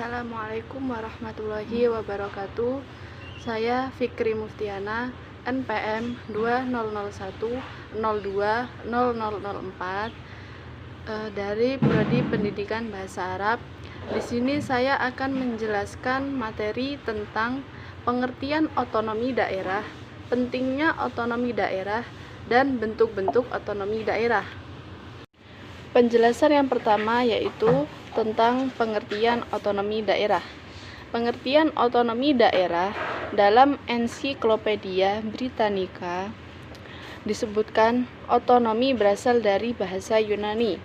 Assalamualaikum warahmatullahi wabarakatuh. Saya Fikri Muftiana, NPM 2001020004 dari Prodi Pendidikan Bahasa Arab. Di sini saya akan menjelaskan materi tentang pengertian otonomi daerah, pentingnya otonomi daerah, dan bentuk-bentuk otonomi daerah. Penjelasan yang pertama yaitu tentang pengertian otonomi daerah. Pengertian otonomi daerah dalam Ensiklopedia Britannica disebutkan otonomi berasal dari bahasa Yunani.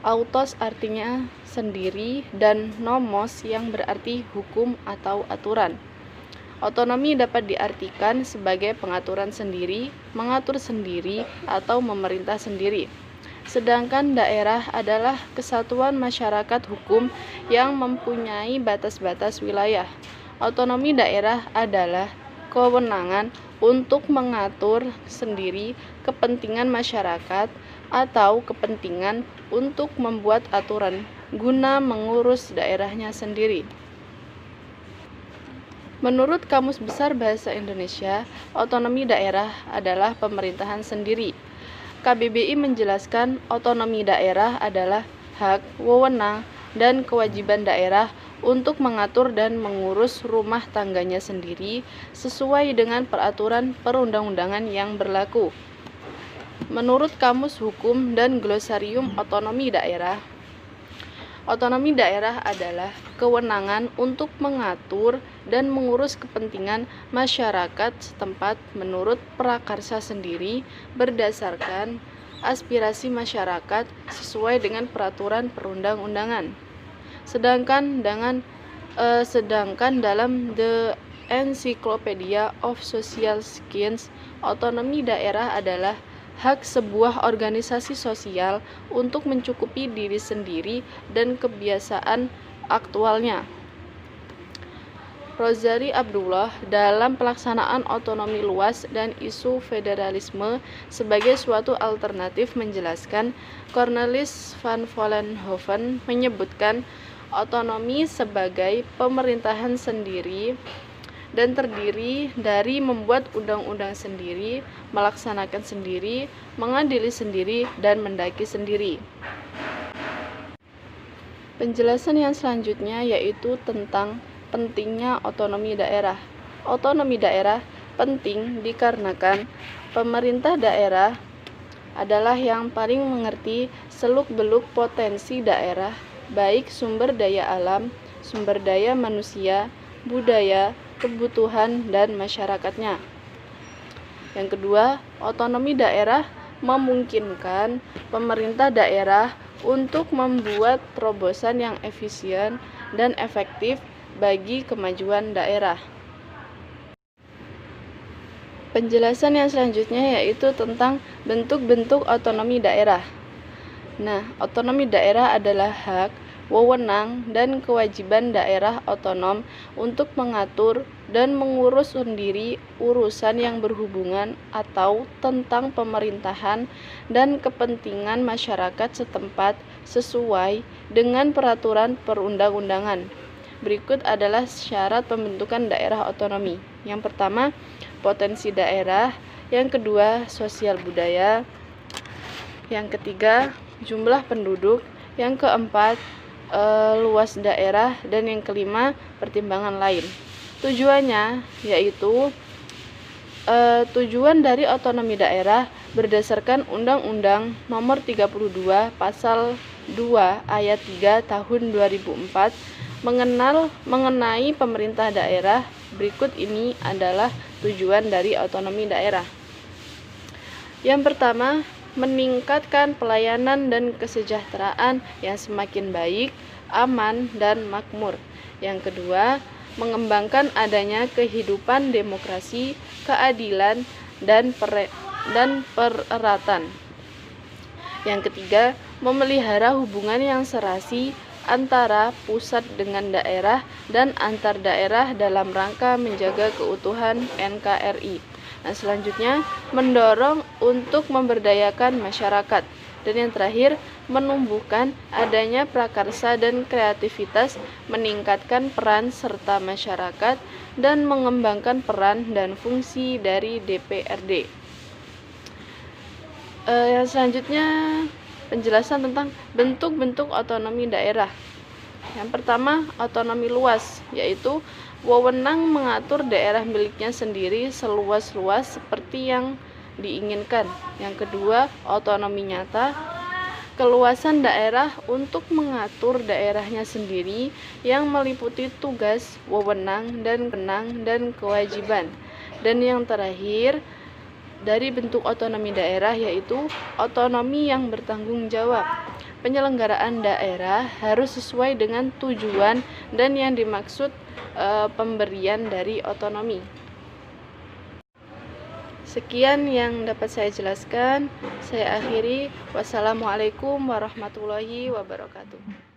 Autos artinya sendiri dan nomos yang berarti hukum atau aturan. Otonomi dapat diartikan sebagai pengaturan sendiri, mengatur sendiri, atau memerintah sendiri. Sedangkan daerah adalah kesatuan masyarakat hukum yang mempunyai batas-batas wilayah. Otonomi daerah adalah kewenangan untuk mengatur sendiri kepentingan masyarakat atau kepentingan untuk membuat aturan guna mengurus daerahnya sendiri. Menurut Kamus Besar Bahasa Indonesia, otonomi daerah adalah pemerintahan sendiri. KBBI menjelaskan otonomi daerah adalah hak, wewenang, dan kewajiban daerah untuk mengatur dan mengurus rumah tangganya sendiri sesuai dengan peraturan perundang-undangan yang berlaku. Menurut Kamus Hukum dan Glosarium Otonomi Daerah, otonomi daerah adalah kewenangan untuk mengatur dan mengurus kepentingan masyarakat setempat menurut prakarsa sendiri berdasarkan aspirasi masyarakat sesuai dengan peraturan perundang-undangan. Sedangkan dalam The Encyclopedia of Social Science, otonomi daerah adalah hak sebuah organisasi sosial untuk mencukupi diri sendiri dan kebiasaan aktualnya. Rozari Abdullah dalam pelaksanaan otonomi luas dan isu federalisme sebagai suatu alternatif menjelaskan, Cornelis van Vollenhoven menyebutkan otonomi sebagai pemerintahan sendiri dan terdiri dari membuat undang-undang sendiri, melaksanakan sendiri, mengadili sendiri, dan mendaki sendiri. Penjelasan yang selanjutnya yaitu tentang pentingnya otonomi daerah. Otonomi daerah penting dikarenakan pemerintah daerah adalah yang paling mengerti seluk-beluk potensi daerah, baik sumber daya alam, sumber daya manusia, budaya, kebutuhan, dan masyarakatnya. Yang kedua, otonomi daerah memungkinkan pemerintah daerah untuk membuat terobosan yang efisien dan efektif bagi kemajuan daerah. Penjelasan yang selanjutnya yaitu tentang bentuk-bentuk otonomi daerah. Nah, otonomi daerah adalah hak, wewenang, dan kewajiban daerah otonom untuk mengatur dan mengurus sendiri urusan yang berhubungan atau tentang pemerintahan dan kepentingan masyarakat setempat sesuai dengan peraturan perundang-undangan. Berikut adalah syarat pembentukan daerah otonomi. Yang pertama, potensi daerah. Yang kedua, sosial budaya. Yang ketiga, jumlah penduduk. Yang keempat, luas daerah, dan yang kelima, pertimbangan lain. Tujuannya yaitu tujuan dari otonomi daerah berdasarkan Undang-Undang Nomor 32 Pasal 2 Ayat 3 Tahun 2004 mengenai pemerintah daerah. Berikut ini adalah tujuan dari otonomi daerah. Yang pertama, meningkatkan pelayanan dan kesejahteraan yang semakin baik, aman, dan makmur. Yang kedua, mengembangkan adanya kehidupan demokrasi, keadilan, dan pereratan. Yang ketiga, memelihara hubungan yang serasi antara pusat dengan daerah dan antar daerah dalam rangka menjaga keutuhan NKRI. Nah, selanjutnya, mendorong untuk memberdayakan masyarakat. Dan yang terakhir, menumbuhkan adanya prakarsa dan kreativitas, meningkatkan peran serta masyarakat, dan mengembangkan peran dan fungsi dari DPRD. Yang selanjutnya, penjelasan tentang bentuk-bentuk otonomi daerah. Yang pertama, otonomi luas, yaitu wewenang mengatur daerah miliknya sendiri seluas-luas seperti yang diinginkan. Yang kedua, otonomi nyata, keluasan daerah untuk mengatur daerahnya sendiri yang meliputi tugas, wewenang, dan kewajiban. Dan yang terakhir, dari bentuk otonomi daerah yaitu otonomi yang bertanggung jawab. Penyelenggaraan daerah harus sesuai dengan tujuan dan yang dimaksud pemberian dari otonomi. Sekian yang dapat saya jelaskan. Saya akhiri. Wassalamualaikum warahmatullahi wabarakatuh.